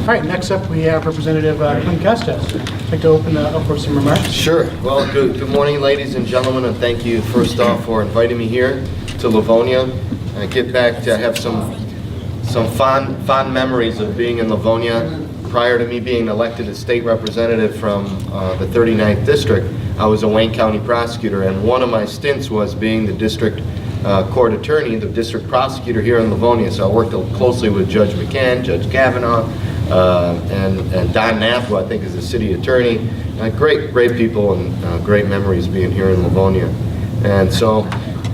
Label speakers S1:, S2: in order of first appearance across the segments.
S1: All right, next up we have Representative Klint Kesto. I'd like to open up for some remarks.
S2: Sure. Well, good morning, ladies and gentlemen, and thank you first off for inviting me here to Livonia. I get back to have some fond memories of being in Livonia. Prior to me being elected as state representative from the 39th district, I was a Wayne County prosecutor, and one of my stints was being the district court attorney, the district prosecutor here in Livonia. So I worked closely with Judge McCann, Judge Kavanaugh, and Don Knapp, who I think is the city attorney. Great people and great memories being here in Livonia. And so,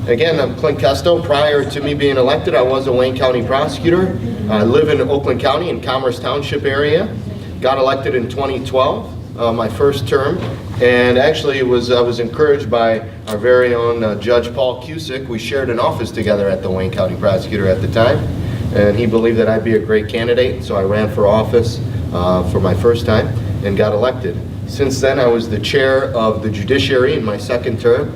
S2: again, I'm Klint Kesto. Prior to me being elected, I was a Wayne County prosecutor. I live in Oakland County in Commerce Township area. Got elected in 2012, my first term. And actually I was encouraged by our very own Judge Paul Cusick. We shared an office together at the Wayne County prosecutor at the time. And he believed that I'd be a great candidate. So I ran for office for my first time and got elected. Since then, I was the chair of the judiciary in my second term.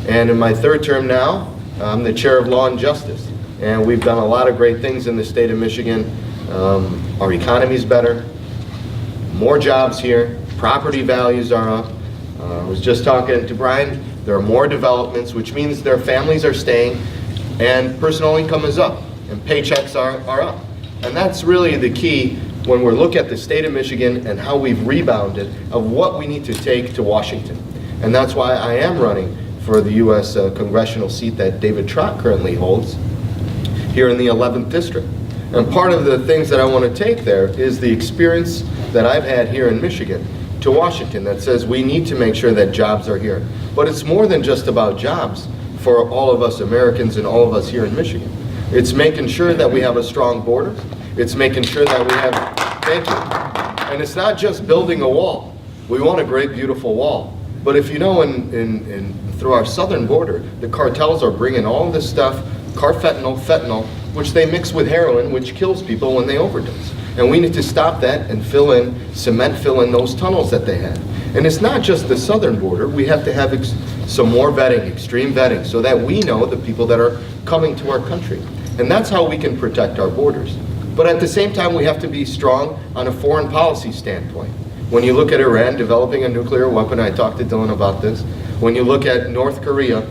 S2: And in my third term now, I'm the chair of Law and Justice. And we've done a lot of great things in the state of Michigan. Our economy's better, more jobs here, property values are up. I was just talking to Brian, there are more developments, which means their families are staying, and personal income is up, and paychecks are up. And that's really the key when we look at the state of Michigan and how we've rebounded of what we need to take to Washington. And that's why I am running for the U.S. congressional seat that David Trott currently holds here in the 11th district. And part of the things that I want to take there is the experience that I've had here in Michigan to Washington that says we need to make sure that jobs are here. But it's more than just about jobs for all of us Americans and all of us here in Michigan. It's making sure that we have a strong border. It's making sure that we have, thank you. And it's not just building a wall. We want a great, beautiful wall. But if you know, through our southern border, the cartels are bringing all this stuff, carfentanil, fentanyl, which they mix with heroin, which kills people when they overdose. And we need to stop that and fill in those tunnels that they have. And it's not just the southern border. We have to have some more vetting, extreme vetting, so that we know the people that are coming to our country. And that's how we can protect our borders. But at the same time, we have to be strong on a foreign policy standpoint. When you look at Iran developing a nuclear weapon, I talked to Dylan about this. When you look at North Korea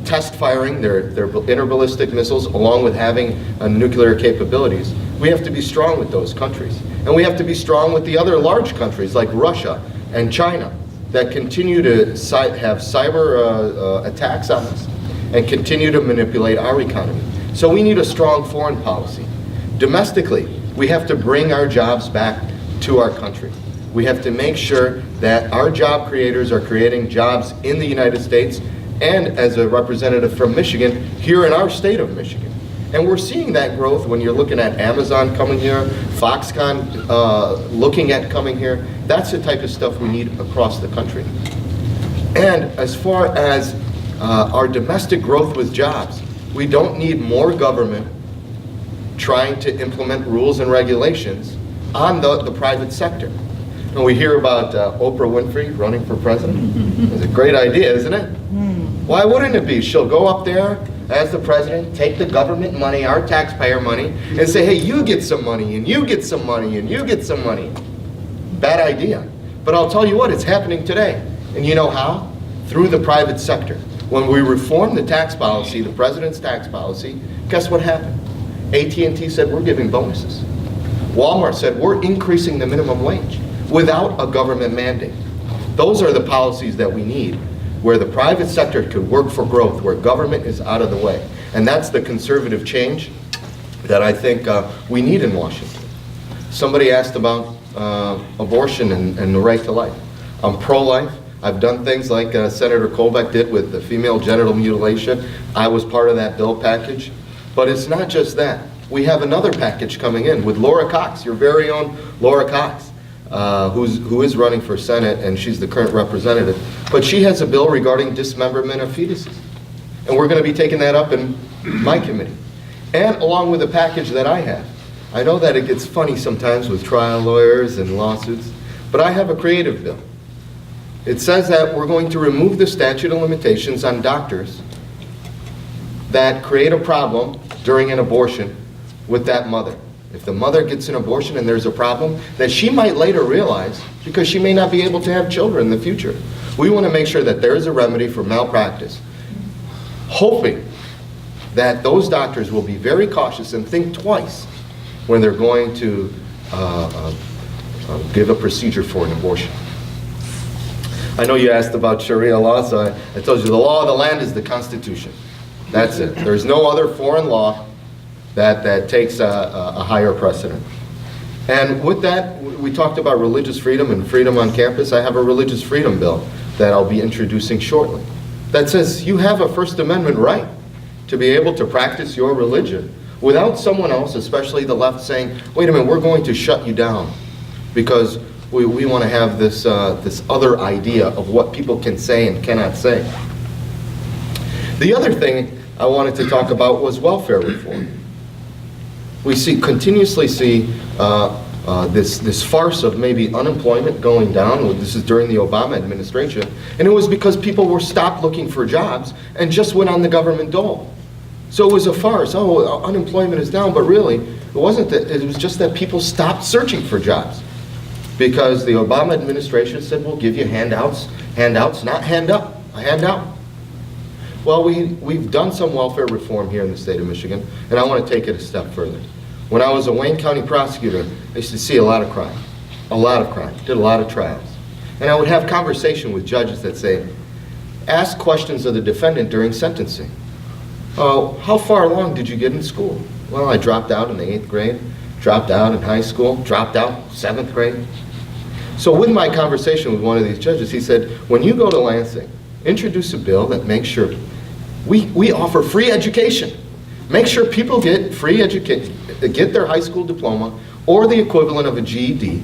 S2: test firing their interballistic missiles along with having nuclear capabilities, we have to be strong with those countries. And we have to be strong with the other large countries like Russia and China that continue to have cyber attacks on us and continue to manipulate our economy. So we need a strong foreign policy. Domestically, we have to bring our jobs back to our country. We have to make sure that our job creators are creating jobs in the United States and as a representative from Michigan, here in our state of Michigan. And we're seeing that growth when you're looking at Amazon coming here, Foxconn looking at coming here. That's the type of stuff we need across the country. And as far as our domestic growth with jobs, we don't need more government trying to implement rules and regulations on the private sector. And we hear about Oprah Winfrey running for president. It's a great idea, isn't it? Why wouldn't it be? She'll go up there as the president, take the government money, our taxpayer money, and say, hey, you get some money, and you get some money, and you get some money. Bad idea. But I'll tell you what, it's happening today. And you know how? Through the private sector. When we reformed the tax policy, the president's tax policy, guess what happened? AT&T said, we're giving bonuses. Walmart said, we're increasing the minimum wage without a government mandate. Those are the policies that we need, where the private sector could work for growth, where government is out of the way. And that's the conservative change that I think we need in Washington. Somebody asked about abortion and the right to life. I'm pro-life. I've done things like Senator Colbeck did with the female genital mutilation. I was part of that bill package. But it's not just that. We have another package coming in with Laura Cox, your very own Laura Cox, who is running for Senate, and she's the current representative. But she has a bill regarding dismemberment of fetuses. And we're going to be taking that up in my committee. And along with a package that I have. I know that it gets funny sometimes with trial lawyers and lawsuits, but I have a creative bill. It says that we're going to remove the statute of limitations on doctors that create a problem during an abortion with that mother. If the mother gets an abortion and there's a problem, that she might later realize because she may not be able to have children in the future. We want to make sure that there is a remedy for malpractice, hoping that those doctors will be very cautious and think twice when they're going to give a procedure for an abortion. I know you asked about Sharia law, so I told you the law of the land is the Constitution. That's it. There's no other foreign law that takes a higher precedent. And with that, we talked about religious freedom and freedom on campus. I have a religious freedom bill that I'll be introducing shortly that says you have a First Amendment right to be able to practice your religion without someone else, especially the left, saying, wait a minute, we're going to shut you down because we want to have this other idea of what people can say and cannot say. The other thing I wanted to talk about was welfare reform. We continuously see this farce of maybe unemployment going down. This is during the Obama administration, and it was because people were stopped looking for jobs and just went on the government dole. So it was a farce. Oh, unemployment is down, but really, it wasn't that. It was just that people stopped searching for jobs because the Obama administration said, we'll give you handouts, not a handout. Well, we've done some welfare reform here in the state of Michigan, and I want to take it a step further. When I was a Wayne County prosecutor, I used to see a lot of crime, did a lot of trials. And I would have conversation with judges that say, ask questions of the defendant during sentencing. Oh, how far along did you get in school? Well, I dropped out in the 8th grade, dropped out in high school, dropped out 7th grade. So with my conversation with one of these judges, he said, when you go to Lansing, introduce a bill that makes sure we offer free education. Make sure people get free education, get their high school diploma or the equivalent of a GED.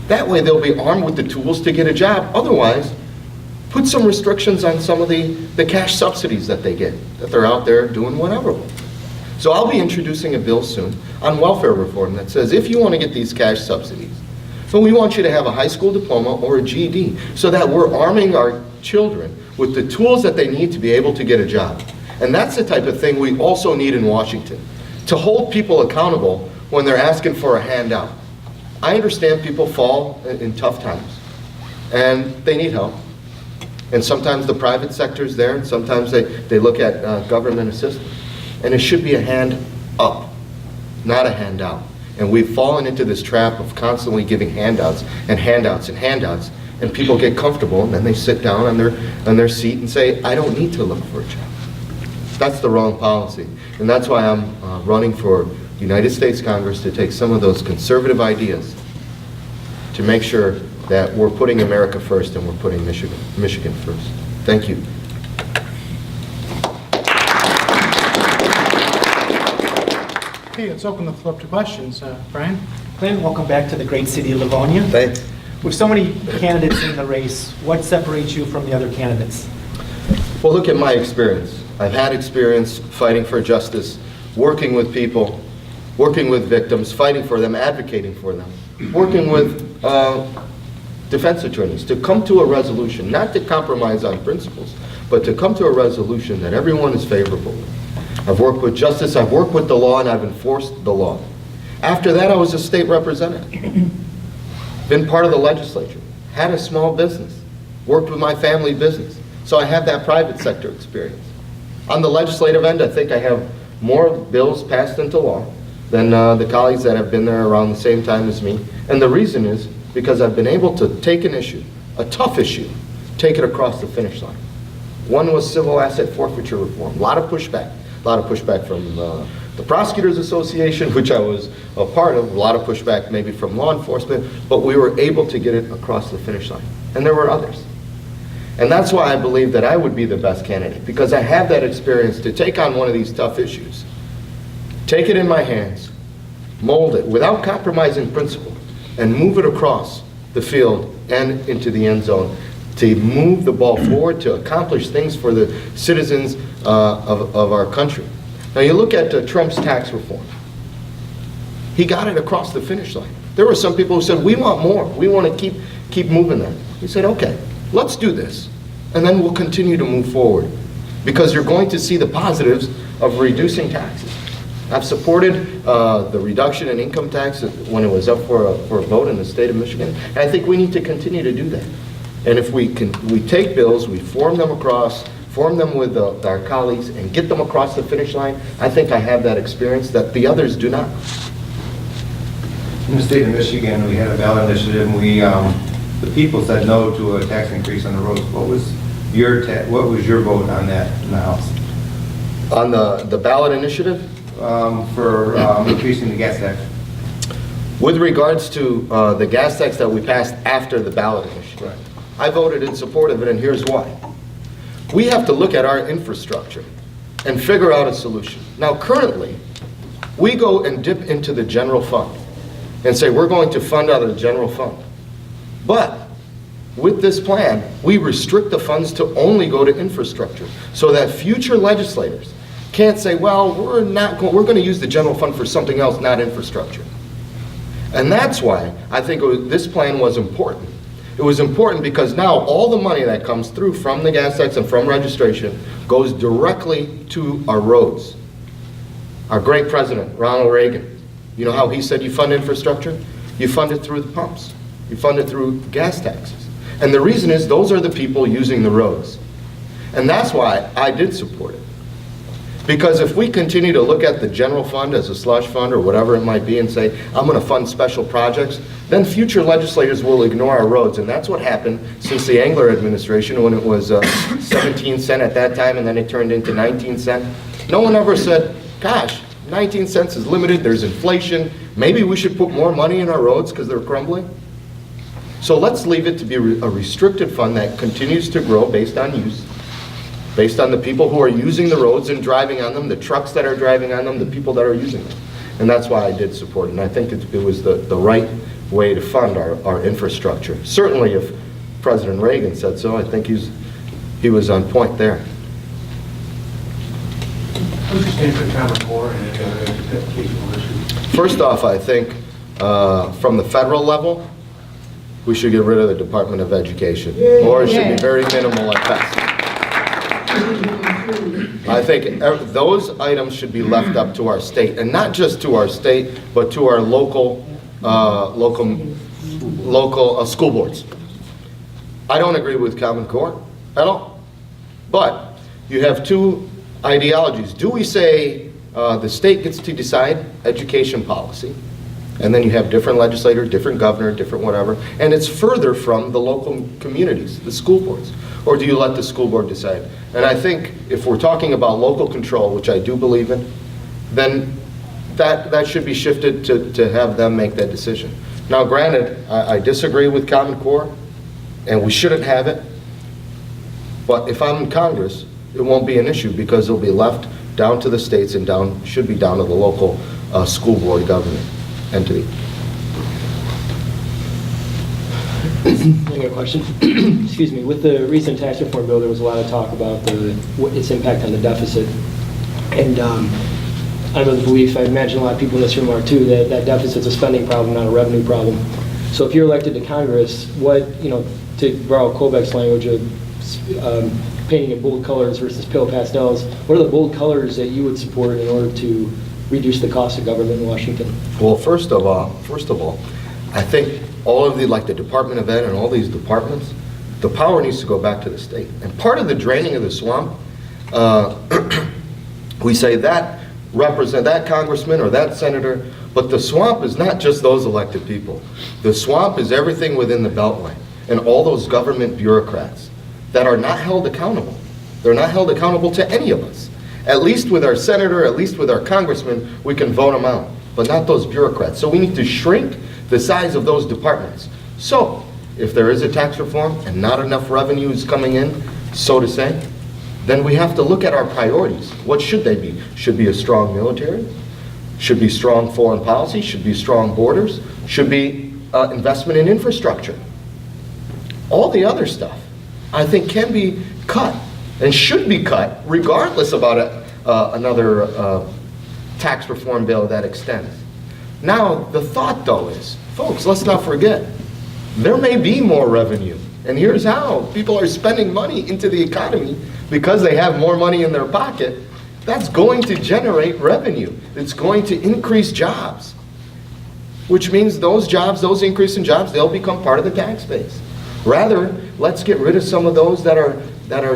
S2: That way they'll be armed with the tools to get a job. Otherwise, put some restrictions on some of the cash subsidies that they get, that they're out there doing whatever. So I'll be introducing a bill soon on welfare reform that says if you want to get these cash subsidies, so we want you to have a high school diploma or a GED so that we're arming our children with the tools that they need to be able to get a job. And that's the type of thing we also need in Washington, to hold people accountable when they're asking for a handout. I understand people fall in tough times, and they need help. And sometimes the private sector's there, and sometimes they look at government assistance. And it should be a hand up, not a handout. And we've fallen into this trap of constantly giving handouts and handouts and handouts, and people get comfortable, and then they sit down on their seat and say, I don't need to look for a job. That's the wrong policy. And that's why I'm running for United States Congress to take some of those conservative ideas to make sure that we're putting America first and we're putting Michigan first. Thank you.
S1: Okay, let's open the floor up to questions. Brian?
S3: Klint, welcome back to the great city of Livonia.
S2: Thanks.
S3: With so many candidates in the race, what separates you from the other candidates?
S2: Well, look at my experience. I've had experience fighting for justice, working with people, working with victims, fighting for them, advocating for them, working with defense attorneys to come to a resolution, not to compromise on principles, but to come to a resolution that everyone is favorable with. I've worked with justice, I've worked with the law, and I've enforced the law. After that, I was a state representative. Been part of the legislature, had a small business, worked with my family business. So I have that private sector experience. On the legislative end, I think I have more bills passed into law than the colleagues that have been there around the same time as me. And the reason is because I've been able to take an issue, a tough issue, take it across the finish line. One was civil asset forfeiture reform. A lot of pushback from the Prosecutors Association, which I was a part of, a lot of pushback maybe from law enforcement, but we were able to get it across the finish line. And there were others. And that's why I believe that I would be the best candidate, because I have that experience to take on one of these tough issues, take it in my hands, mold it without compromising principle, and move it across the field and into the end zone to move the ball forward, to accomplish things for the citizens of our country. Now you look at Trump's tax reform. He got it across the finish line. There were some people who said, we want more, we want to keep moving that. He said, okay, let's do this, and then we'll continue to move forward, because you're going to see the positives of reducing taxes. I've supported the reduction in income tax when it was up for a vote in the state of Michigan. And I think we need to continue to do that. And if we take bills, we form them with our colleagues and get them across the finish line, I think I have that experience that the others do not.
S4: In the state of Michigan, we had a ballot initiative, and the people said no to a tax increase on the roads. What was your vote on that in the House?
S2: On the ballot initiative?
S4: For increasing the gas tax.
S2: With regards to the gas tax that we passed after the ballot initiative,
S4: Right.
S2: I voted in support of it, and here's why. We have to look at our infrastructure and figure out a solution. Now, currently, we go and dip into the general fund and say we're going to fund out of the general fund. But with this plan, we restrict the funds to only go to infrastructure so that future legislators can't say, well, we're going to use the general fund for something else, not infrastructure. And that's why I think this plan was important. It was important because now all the money that comes through from the gas tax and from registration goes directly to our roads. Our great president, Ronald Reagan, you know how he said you fund infrastructure? You fund it through the pumps. You fund it through gas taxes. And the reason is those are the people using the roads. And that's why I did support it. Because if we continue to look at the general fund as a slush fund or whatever it might be and say, I'm going to fund special projects, then future legislators will ignore our roads. And that's what happened since the Engler administration when it was 17 cents at that time and then it turned into 19 cents. No one ever said, gosh, 19 cents is limited, there's inflation, maybe we should put more money in our roads because they're crumbling. So let's leave it to be a restricted fund that continues to grow based on use, based on the people who are using the roads and driving on them, the trucks that are driving on them, the people that are using them. And that's why I did support it. And I think it was the right way to fund our infrastructure. Certainly if President Reagan said so, I think he was on point there.
S5: What's your stand for Common Core and educational issues?
S2: First off, I think from the federal level, we should get rid of the Department of Education. Or it should be very minimal at best. I think those items should be left up to our state, and not just to our state, but to our local school boards. I don't agree with Common Core at all, but you have two ideologies. Do we say the state gets to decide education policy, and then you have different legislators, different governor, different whatever, and it's further from the local communities, the school boards? Or do you let the school board decide? And I think if we're talking about local control, which I do believe in, then that should be shifted to have them make that decision. Now granted, I disagree with Common Core, and we shouldn't have it, but if I'm in Congress, it won't be an issue because it'll be left down to the states and should be down to the local school board government entity.
S6: I got a question. Excuse me. With the recent tax reform bill, there was a lot of talk about its impact on the deficit. And I'm of the belief, I imagine a lot of people in this room are too, that deficit's a spending problem, not a revenue problem. So if you're elected to Congress, to borrow Colbeck's language of painting in bold colors versus pale pastels, what are the bold colors that you would support in order to reduce the cost of government in Washington?
S2: Well, first of all, I think all of the Department of Ed and all these departments, the power needs to go back to the state. And part of the draining of the swamp, we say that represent that congressman or that senator, but the swamp is not just those elected people. The swamp is everything within the Beltway and all those government bureaucrats that are not held accountable. They're not held accountable to any of us. At least with our senator, at least with our congressman, we can vote them out, but not those bureaucrats. So we need to shrink the size of those departments. So if there is a tax reform and not enough revenue is coming in, so to say, then we have to look at our priorities. What should they be? Should be a strong military, should be strong foreign policy, should be strong borders, should be investment in infrastructure. All the other stuff, I think, can be cut and should be cut regardless about another tax reform bill that extends. Now, the thought though is, folks, let's not forget, there may be more revenue. And here's how. People are spending money into the economy because they have more money in their pocket. That's going to generate revenue. It's going to increase jobs, which means those jobs, those increase in jobs, they'll become part of the tax base. Rather, let's get rid of some of those that are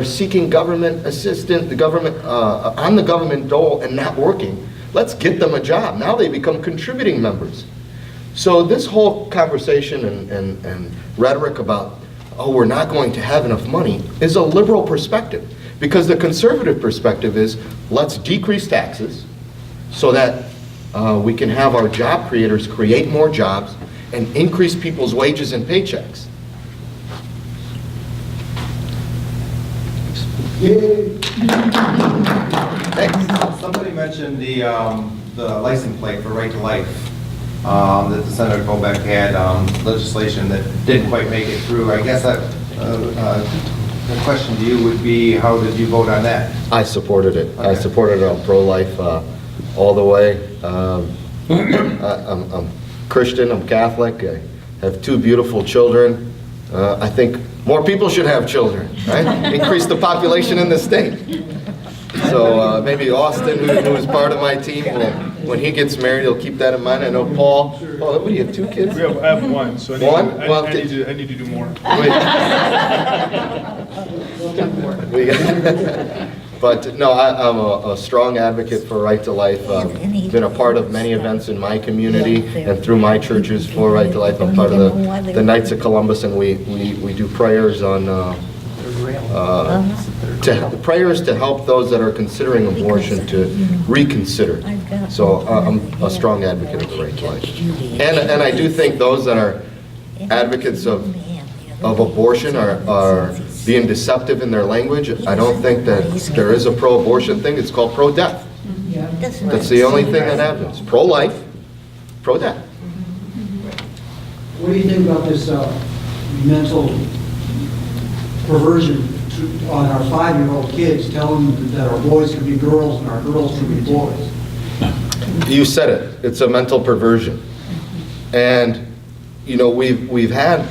S2: seeking government assistance, the government, on the government dole and not working. Let's get them a job. Now they become contributing members. So this whole conversation and rhetoric about, oh, we're not going to have enough money, is a liberal perspective. Because the conservative perspective is, let's decrease taxes so that we can have our job creators create more jobs and increase people's wages and paychecks. Thanks.
S4: Somebody mentioned the license plate for Right to Life, that the Senator Colbeck had legislation that didn't quite make it through. I guess the question to you would be, how did you vote on that?
S2: I supported it.
S4: Okay.
S2: I supported it on pro-life all the way. I'm Christian, I'm Catholic, I have 2 beautiful children. I think more people should have children, right? Increase the population in the state. So maybe Austin, who is part of my team, when he gets married, he'll keep that in mind. I know Paul, what do you have, 2 kids?
S7: I have 1, so
S2: One? Well,
S7: I need to do more.
S2: But no, I'm a strong advocate for Right to Life. Been a part of many events in my community and through my churches for Right to Life. I'm part of the Knights of Columbus, and we do prayers on prayers to help those that are considering abortion to reconsider. So I'm a strong advocate of the Right to Life. And I do think those that are advocates of abortion are being deceptive in their language. I don't think that there is a pro-abortion thing. It's called pro-death. That's the only thing that happens. Pro-life, pro-death.
S8: What do you think about this mental perversion on our 5-year-old kids, telling them that our boys can be girls and our girls can be boys?
S2: You said it. It's a mental perversion. And, you know, we've had,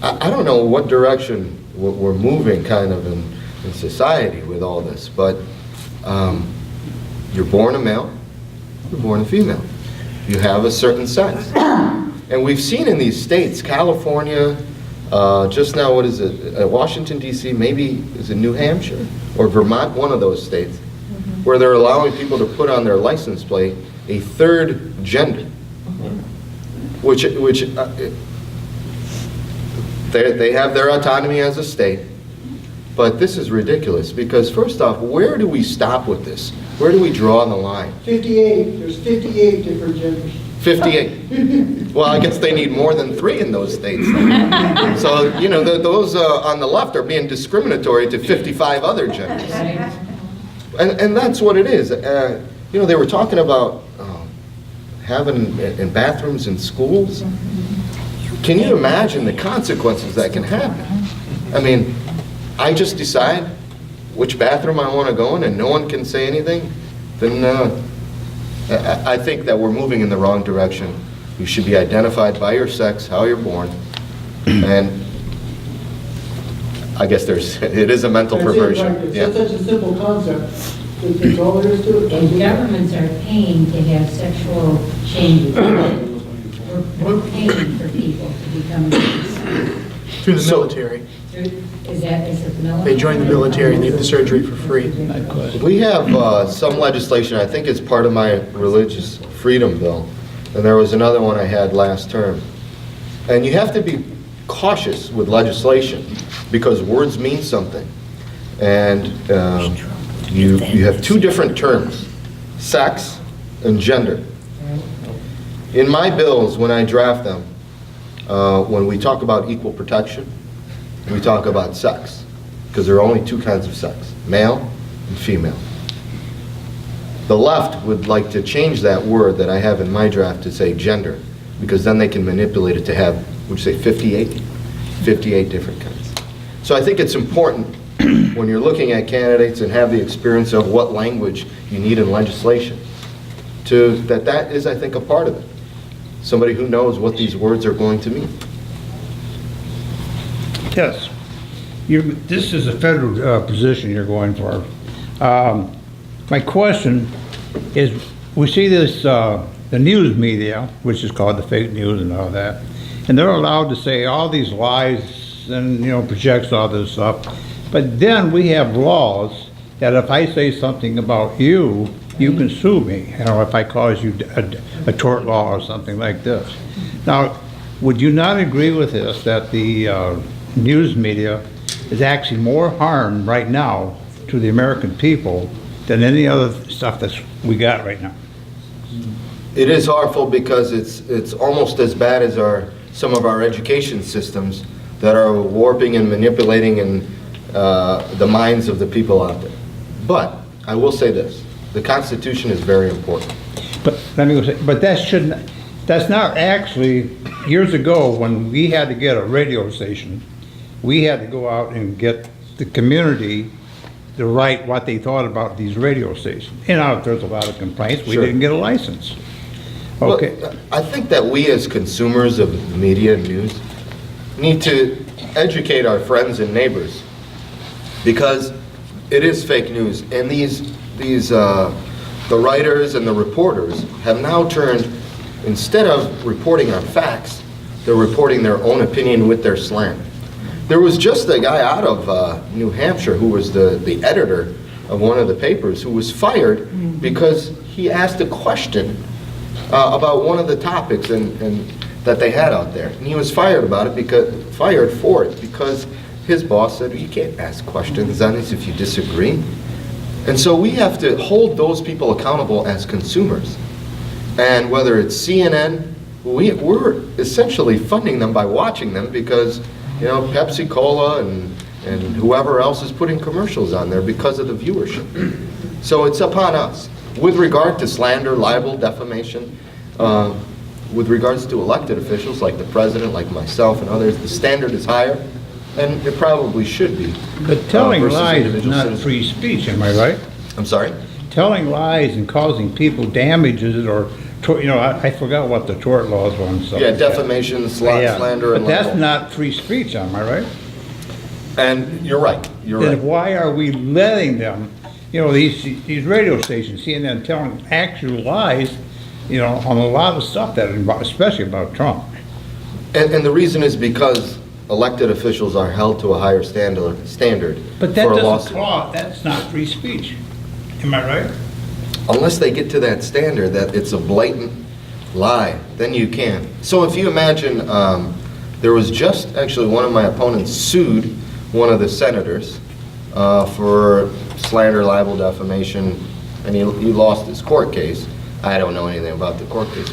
S2: I don't know what direction we're moving kind of in society with all this, but you're born a male, you're born a female. You have a certain sex. And we've seen in these states, California, just now, what is it, Washington, D.C., maybe, is it New Hampshire or Vermont, one of those states, where they're allowing people to put on their license plate a third gender, which they have their autonomy as a state, but this is ridiculous because first off, where do we stop with this? Where do we draw the line?
S8: 58, there's 58 different genders.
S2: 58. Well, I guess they need more than 3 in those states. So, you know, those on the left are being discriminatory to 55 other genders. And that's what it is. You know, they were talking about having in bathrooms in schools. Can you imagine the consequences that can happen? I mean, I just decide which bathroom I want to go in and no one can say anything, then I think that we're moving in the wrong direction. You should be identified by your sex, how you're born, and I guess it is a mental perversion.
S8: It's such a simple concept. That's all there is to it.
S9: And governments are paying to have sexual changes. We're paying for people to become
S1: Through the military.
S9: is it the military?
S1: They join the military and they have the surgery for free.
S2: We have some legislation, I think it's part of my religious freedom bill, and there was another one I had last term. And you have to be cautious with legislation because words mean something. And you have 2 different terms, sex and gender. In my bills, when I draft them, when we talk about equal protection, we talk about sex, because there are only 2 kinds of sex, male and female. The left would like to change that word that I have in my draft to say gender, because then they can manipulate it to have, would you say 58? 58 different kinds. So I think it's important when you're looking at candidates and have the experience of what language you need in legislation, that is, I think, a part of it. Somebody who knows what these words are going to mean.
S10: Yes. This is a federal position you're going for. My question is, we see this, the news media, which is called the fake news and all that, and they're allowed to say all these lies and, projects all this stuff. But then we have laws that if I say something about you, you can sue me, if I cause you a tort law or something like this. Now, would you not agree with this, that the news media is actually more harm right now to the American people than any other stuff that we got right now?
S2: It is harmful because it's almost as bad as some of our education systems that are warping and manipulating the minds of the people out there. But I will say this, the Constitution is very important.
S10: But let me go say, but that's not actually, years ago when we had to get a radio station, we had to go out and get the community to write what they thought about these radio stations. If there's a lot of complaints, we
S2: Sure.
S10: didn't get a license.
S2: Well,
S10: Okay.
S2: I think that we as consumers of the media and news need to educate our friends and neighbors, because it is fake news, and the writers and the reporters have now turned, instead of reporting on facts, they're reporting their own opinion with their slant. There was just a guy out of New Hampshire who was the editor of one of the papers who was fired because he asked a question about one of the topics and that they had out there, and he was fired for it because his boss said, you can't ask questions on this if you disagree. And so we have to hold those people accountable as consumers. And whether it's CNN, we're essentially funding them by watching them because, Pepsi Cola and whoever else is putting commercials on there because of the viewership. So it's upon us. With regard to slander, libel, defamation, with regards to elected officials like the president, like myself and others, the standard is higher, and it probably should be.
S10: But telling
S2: versus
S10: lies is
S2: individual
S10: not
S2: citizens.
S10: free speech, am I right?
S2: I'm sorry?
S10: Telling lies and causing people damages or, I forgot what the tort laws were and stuff.
S2: Yeah,
S10: like that.
S2: defamation,
S10: Yeah,
S2: slander, and
S10: but that's
S2: libel.
S10: not free speech, am I right?
S2: And you're right, you're
S10: Then
S2: right.
S10: why are we letting them, these radio stations, CNN, telling actual lies, on a lot of stuff that, especially about Trump?
S2: And the reason is because elected officials are held to a higher standard
S10: But that
S2: for a
S10: doesn't
S2: lawsuit.
S10: that's not free speech. Am I right?
S2: Unless they get to that standard that it's a blatant lie, then you can. So if you imagine, there was just actually one of my opponents sued one of the senators for slander, libel, defamation, and he lost his court case. I don't know anything about the court case.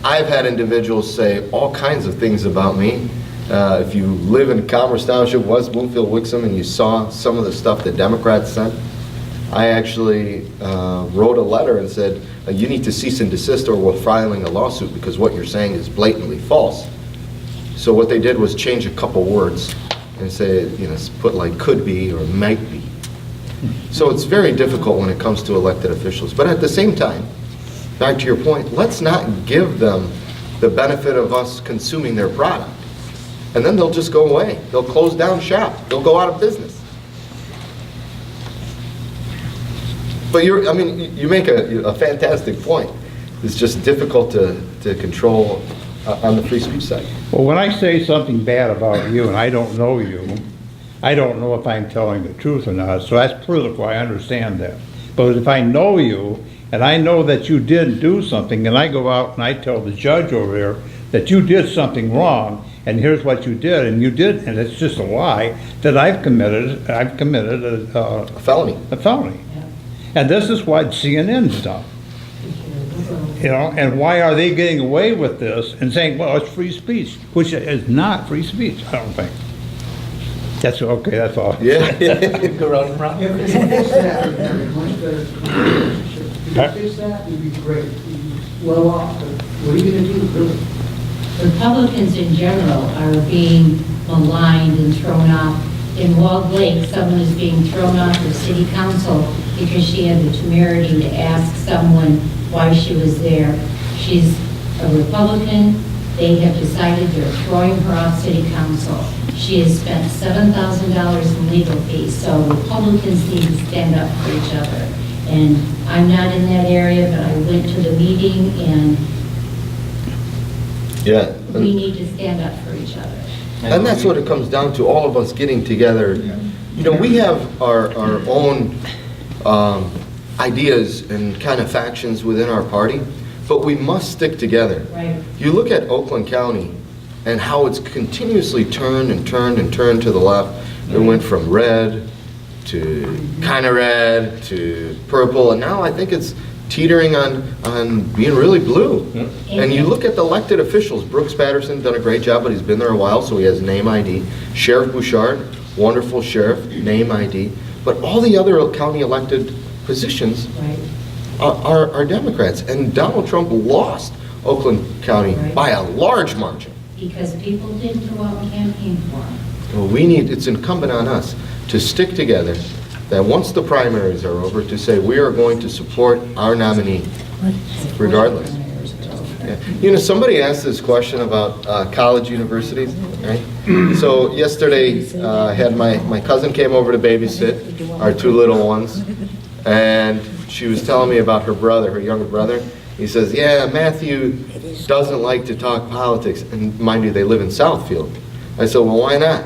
S2: I've had individuals say all kinds of things about me. If you live in Commerce Township, West Bloomfield, Wixom, and you saw some of the stuff the Democrats sent, I actually wrote a letter and said, you need to cease and desist or we're filing a lawsuit because what you're saying is blatantly false. So what they did was change a couple words and say, put like could be or might be. So it's very difficult when it comes to elected officials. But at the same time, back to your point, let's not give them the benefit of us consuming their product. And then they'll just go away. They'll close down shop. They'll go out of business. But you make a fantastic point. It's just difficult to control on the free speech side.
S10: Well, when I say something bad about you and I don't know you, I don't know if I'm telling the truth or not, so that's political, I understand that. But if I know you, and I know that you did do something, and I go out and I tell the judge over there that you did something wrong, and here's what you did, and it's just a lie, that I've committed
S2: A felony.
S10: a felony. And this is what CNN's done. And why are they getting away with this and saying, well, it's free speech, which is not free speech, I don't think. That's okay, that's all.
S2: Yeah.
S3: Go around and around.
S8: If you fix that, we'd have a much better relationship. If you fix that, we'd be great. We'd be well off, but what are you gonna do, really?
S9: Republicans in general are being maligned and thrown off. In Walled Lake, someone is being thrown off of city council because she had the temerity to ask someone why she was there. She's a Republican. They have decided they're throwing her off city council. She has spent $7,000 in legal fees, so Republicans need to stand up for each other. And I'm not in that area, but I went to the meeting, and
S2: Yeah.
S9: we need to stand up for each other.
S2: And that's what it comes down to, all of us getting together. You know, we have our own ideas and kind of factions within our party, but we must stick together.
S9: Right.
S2: You look at Oakland County and how it's continuously turned and turned and turned to the left. It went from red to kind of red to purple, and now I think it's teetering on being really blue. And you look at the elected officials, Brooks Patterson done a great job, but he's been there a while, so he has name ID. Sheriff Bouchard, wonderful sheriff, name ID. But all the other county elected positions
S9: Right.
S2: are Democrats. And Donald Trump lost Oakland County
S9: Right.
S2: by a large margin.
S9: Because people didn't go out and campaign for him.
S2: Well, it's incumbent on us to stick together, that once the primaries are over, to say we are going to support our nominee, regardless. Yeah. You know, somebody asked this question about college universities, right? So yesterday, had my cousin came over to babysit our two little ones, and she was telling me about her brother, her younger brother. He says, yeah, Matthew doesn't like to talk politics. And mind you, they live in Southfield. I said, well, why not?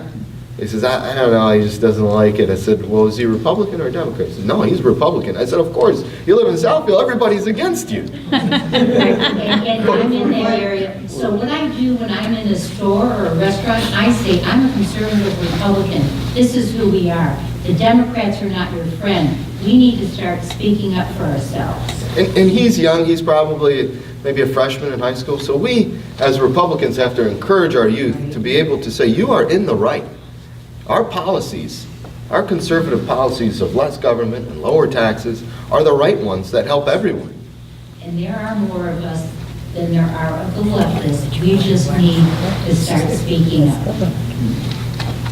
S2: He says, I don't know, he just doesn't like it. I said, well, is he Republican or Democrat? He said, no, he's Republican. I said, of course, you live in Southfield, everybody's against you.
S9: And I'm in that area. So what I do when I'm in a store or a restaurant, I say, I'm a conservative Republican. This is who we are. The Democrats are not your friend. We need to start speaking up for ourselves.
S2: And he's young, he's probably maybe a freshman in high school. So we, as Republicans, have to encourage our youth to be able to say, you are in the right. Our policies, our conservative policies of less government and lower taxes are the right ones that help everyone.
S9: And there are more of us than there are of the leftists. We just need to start speaking up.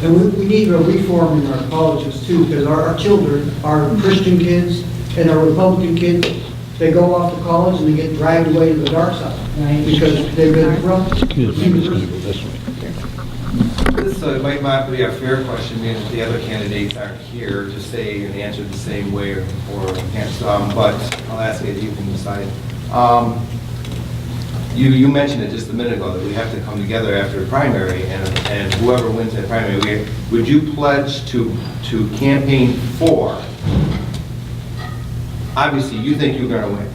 S8: And we need a reform in our colleges too, because our children, our Christian kids and our Republican kids, they go off to college and they get dragged away to the dark side.
S9: Right.
S8: Because they've been corrupted.
S4: This might not be a fair question, being that the other candidates aren't here to say and answer the same way or against, but I'll ask it, you can decide. You mentioned it just a minute ago, that we have to come together after a primary, and whoever wins that primary, would you pledge to campaign for, obviously you think you're going to win,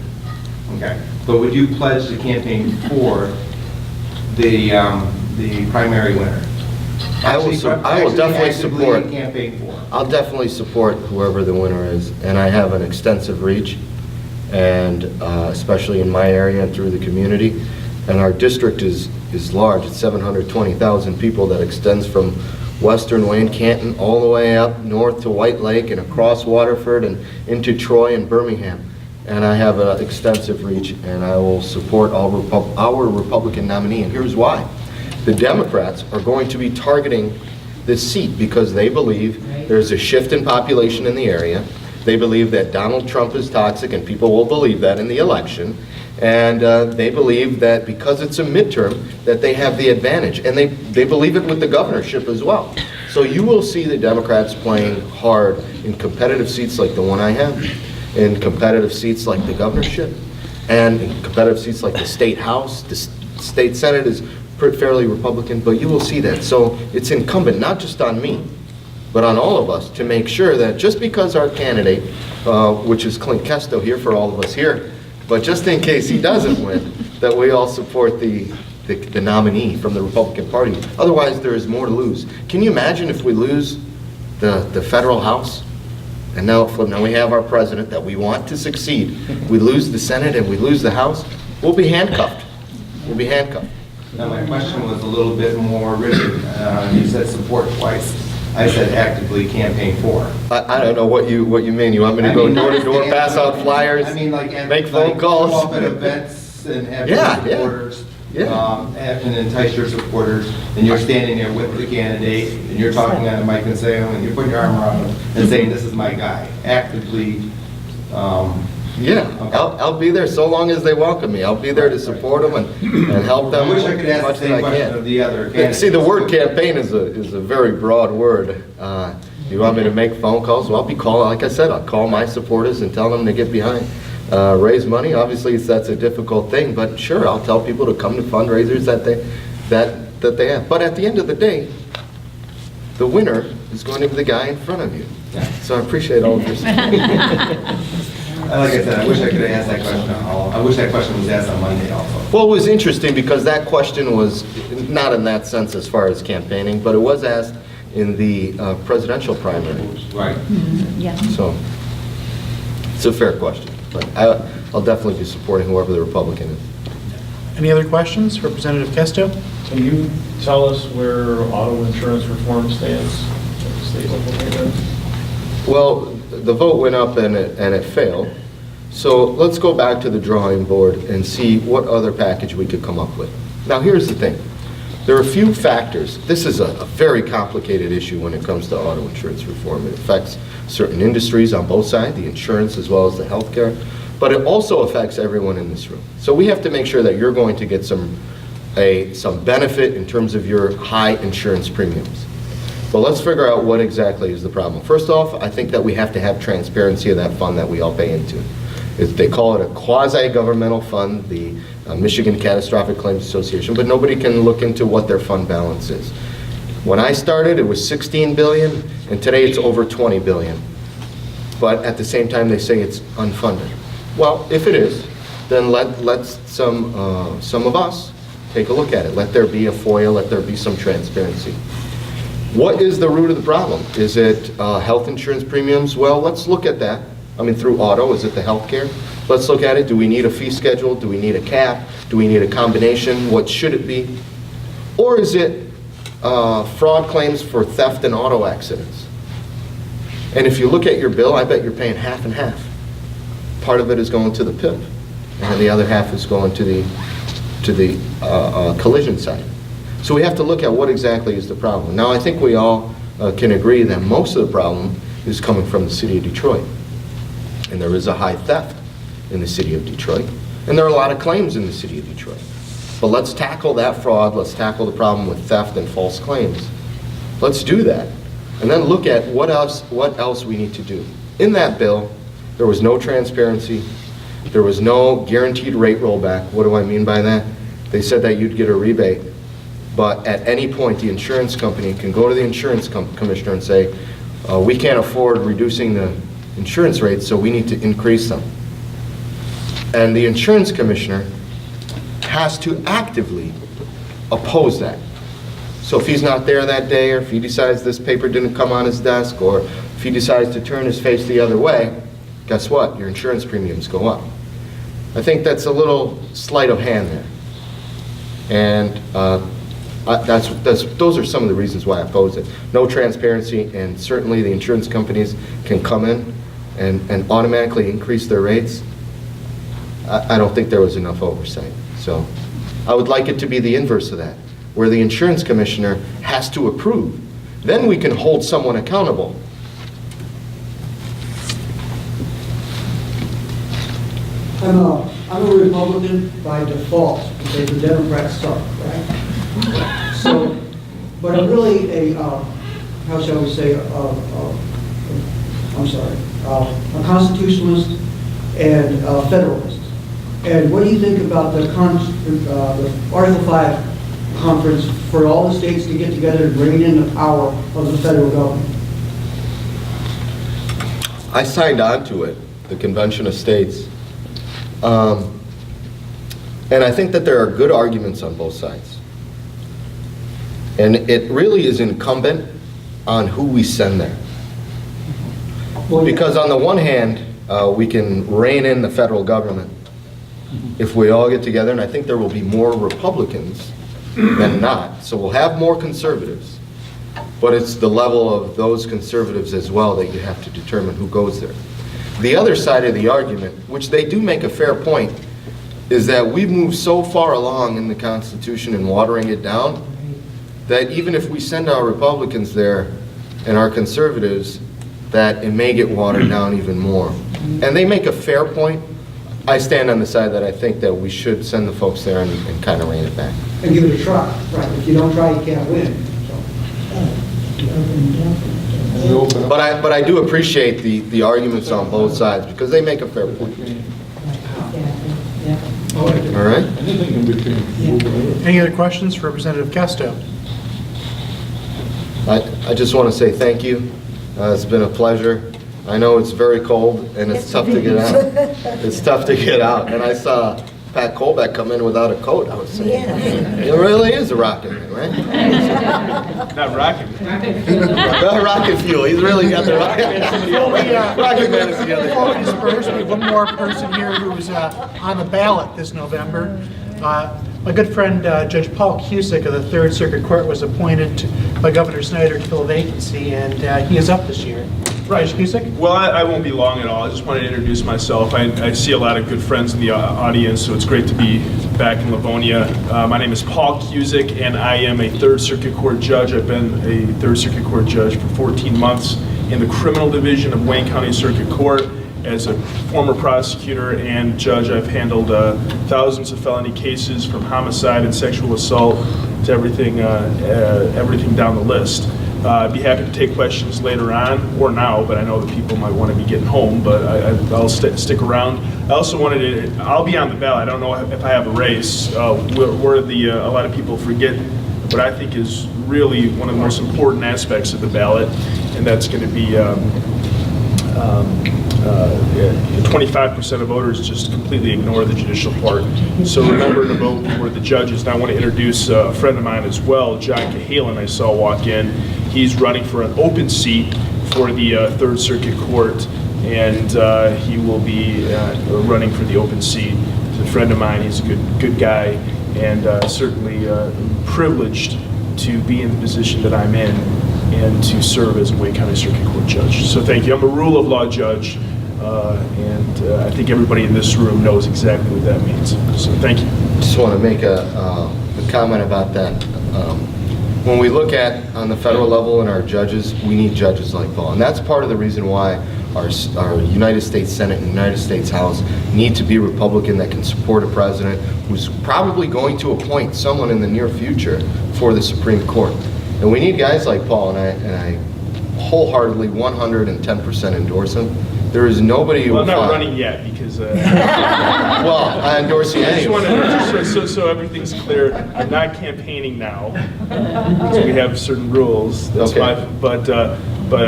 S4: okay, but would you pledge to campaign for the primary winner?
S2: I will definitely support.
S4: Campaign for.
S2: I'll definitely support whoever the winner is, and I have an extensive reach, and especially in my area and through the community. And our district is large. It's 720,000 people that extends from western Wayne, Canton, all the way up north to White Lake and across Waterford and into Troy and Birmingham. And I have an extensive reach, and I will support our Republican nominee. And here's why. The Democrats are going to be targeting this seat because they believe there's a shift in population in the area. They believe that Donald Trump is toxic, and people will believe that in the election. And they believe that because it's a midterm, that they have the advantage. And they believe it with the governorship as well. So you will see the Democrats playing hard in competitive seats like the one I have, in competitive seats like the governorship, and in competitive seats like the state house. The state senate is fairly Republican, but you will see that. So it's incumbent not just on me, but on all of us to make sure that just because our candidate, which is Klint Kesto here for all of us here, but just in case he doesn't win, that we all support the nominee from the Republican Party. Otherwise, there is more to lose. Can you imagine if we lose the federal House? And now we have our president that we want to succeed. We lose the Senate and we lose the House, we'll be handcuffed. We'll be handcuffed.
S4: Now, my question was a little bit more rigid. You said support twice. I said actively campaign for.
S2: I don't know what you mean. You want me to go door to door, pass out flyers, make phone calls?
S4: Show up at events and have supporters, and entice your supporters, and you're standing there with the candidate, and you're talking on the mic and saying, and you're putting your arm around him and saying, this is my guy. Actively.
S2: Yeah, I'll be there so long as they welcome me. I'll be there to support them and help them
S4: I wish I could
S2: as
S4: ask
S2: much
S4: the
S2: as
S4: same
S2: I
S4: question
S2: can.
S4: of the other candidates.
S2: See, the word campaign is a very broad word. You want me to make phone calls? Well, I'll be calling, like I said, I'll call my supporters and tell them to get behind. Raise money, obviously that's a difficult thing, but sure, I'll tell people to come to fundraisers that they have. But at the end of the day, the winner is going to be the guy in front of you. So I appreciate all of your support.
S4: Like I said, I wish I could have asked that question. I wish that question was asked on Monday also.
S2: Well, it was interesting because that question was not in that sense as far as campaigning, but it was asked in the presidential primary.
S4: Right.
S9: Yeah.
S2: So it's a fair question, but I'll definitely be supporting whoever the Republican is.
S1: Any other questions? Representative Kesto?
S7: Can you tell us where auto insurance reform stands at the state level?
S2: Well, the vote went up and it failed. So let's go back to the drawing board and see what other package we could come up with. Now, here's the thing. There are a few factors. This is a very complicated issue when it comes to auto insurance reform. It affects certain industries on both sides, the insurance as well as the healthcare, but it also affects everyone in this room. So we have to make sure that you're going to get some benefit in terms of your high insurance premiums. But let's figure out what exactly is the problem. First off, I think that we have to have transparency of that fund that we all pay into. They call it a quasi-governmental fund, the Michigan Catastrophic Claims Association, but nobody can look into what their fund balance is. When I started, it was $16 billion, and today it's over $20 billion. But at the same time, they say it's unfunded. Well, if it is, then let some of us take a look at it. Let there be a FOIA, let there be some transparency. What is the root of the problem? Is it health insurance premiums? Well, let's look at that. I mean, through auto, is it the health care? Let's look at it. Do we need a fee schedule? Do we need a cap? Do we need a combination? What should it be? Or is it fraud claims for theft and auto accidents? And if you look at your bill, I bet you're paying half and half. Part of it is going to the PIP, and the other half is going to the collision side. So we have to look at what exactly is the problem. Now, I think we all can agree that most of the problem is coming from the city of Detroit. And there is a high theft in the city of Detroit. And there are a lot of claims in the city of Detroit. But let's tackle that fraud. Let's tackle the problem with theft and false claims. Let's do that. And then look at what else we need to do. In that bill, there was no transparency. There was no guaranteed rate rollback. What do I mean by that? They said that you'd get a rebate. But at any point, the insurance company can go to the insurance commissioner and say, we can't afford reducing the insurance rates, so we need to increase them. And the insurance commissioner has to actively oppose that. So if he's not there that day, or if he decides this paper didn't come on his desk, or if he decides to turn his face the other way, guess what? Your insurance premiums go up. I think that's a little sleight of hand there. And those are some of the reasons why I oppose it. No transparency, and certainly the insurance companies can come in and automatically increase their rates. I don't think there was enough oversight. So I would like it to be the inverse of that, where the insurance commissioner has to approve. Then we can hold someone accountable.
S8: I'm a Republican by default, because the Democrats suck, right? So, but I'm really a, how shall we say, a constitutionalist and a federalist. And what do you think about the Article 5 conference for all the states to get together and rein in the power of the federal government?
S2: I signed on to it, the Convention of States. And I think that there are good arguments on both sides. And it really is incumbent on who we send there. Because on the one hand, we can rein in the federal government if we all get together, and I think there will be more Republicans than not. So we'll have more conservatives. But it's the level of those conservatives as well that you have to determine who goes there. The other side of the argument, which they do make a fair point, is that we've moved so far along in the Constitution and watering it down that even if we send our Republicans there and our conservatives, that it may get watered down even more. And they make a fair point. I stand on the side that I think that we should send the folks there and kind of rein it back.
S8: And give it a try, right? If you don't try, you can't win. So.
S2: But I do appreciate the arguments on both sides, because they make a fair point. All right?
S1: Any other questions for Representative Kesto?
S2: I just want to say thank you. It's been a pleasure. I know it's very cold, and it's tough to get out. It's tough to get out. And I saw Pat Colbeck come in without a coat. I was saying, it really is a rocket man, right?
S7: Not rocket.
S2: Rocket fuel. He's really got the rocket. Rocket man is the other
S1: Before we
S2: guy.
S1: disperse, we have one more person here who's on the ballot this November. My good friend, Judge Paul Cusick of the Third Circuit Court was appointed by Governor Snyder to fill a vacancy, and he is up this year. Judge Cusick?
S11: Well, I won't be long at all. I just wanted to introduce myself. I see a lot of good friends in the audience, so it's great to be back in Livonia. My name is Paul Cusick, and I am a Third Circuit Court judge. I've been a Third Circuit Court judge for 14 months in the criminal division of Wayne County Circuit Court. As a former prosecutor and judge, I've handled thousands of felony cases, from homicide and sexual assault to everything down the list. I'd be happy to take questions later on or now, but I know that people might want to be getting home, but I'll stick around. I also I'll be on the ballot. I don't know if I have a race. A lot of people forget what I think is really one of the most important aspects of the ballot, and that's going to be 25% of voters just completely ignore the judicial part. So remember to vote for the judges. And I want to introduce a friend of mine as well, John Cahalan, I saw walk in. He's running for an open seat for the Third Circuit Court, and he will be running for the open seat. He's a friend of mine. He's a good guy, and certainly privileged to be in the position that I'm in and to serve as a Wayne County Circuit Court judge. So thank you. I'm a rule of law judge, and I think everybody in this room knows exactly what that means. So thank you.
S2: Just want to make a comment about that. When we look at, on the federal level, and our judges, we need judges like Paul. And that's part of the reason why our United States Senate and United States House need to be Republican, that can support a president who's probably going to appoint someone in the near future for the Supreme Court. And we need guys like Paul, and I wholeheartedly 110% endorse him. There is nobody who
S11: Well, I'm
S2: will
S11: not
S2: find-
S11: running yet because...
S2: Well, I endorse you
S11: I just want
S2: anyway.
S11: to, so everything's clear, I'm not campaigning now, because we have certain rules. That's
S2: Okay.
S11: but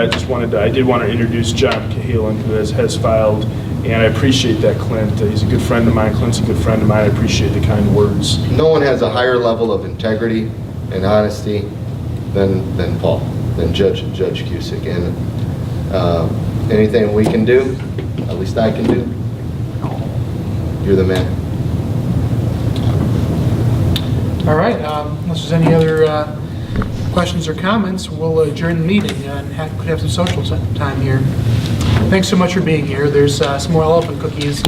S11: I just I did want to introduce John Cahalan, who has filed, and I appreciate that, Klint. He's a good friend of mine. Clint's a good friend of mine. I appreciate the kind words.
S2: No one has a higher level of integrity and honesty than Paul, than Judge Cusick. And anything we can do, at least I can do, you're the man.
S1: All right, unless there's any other questions or comments, we'll adjourn the meeting and could have some social time here. Thanks so much for being here. There's some more elephant cookies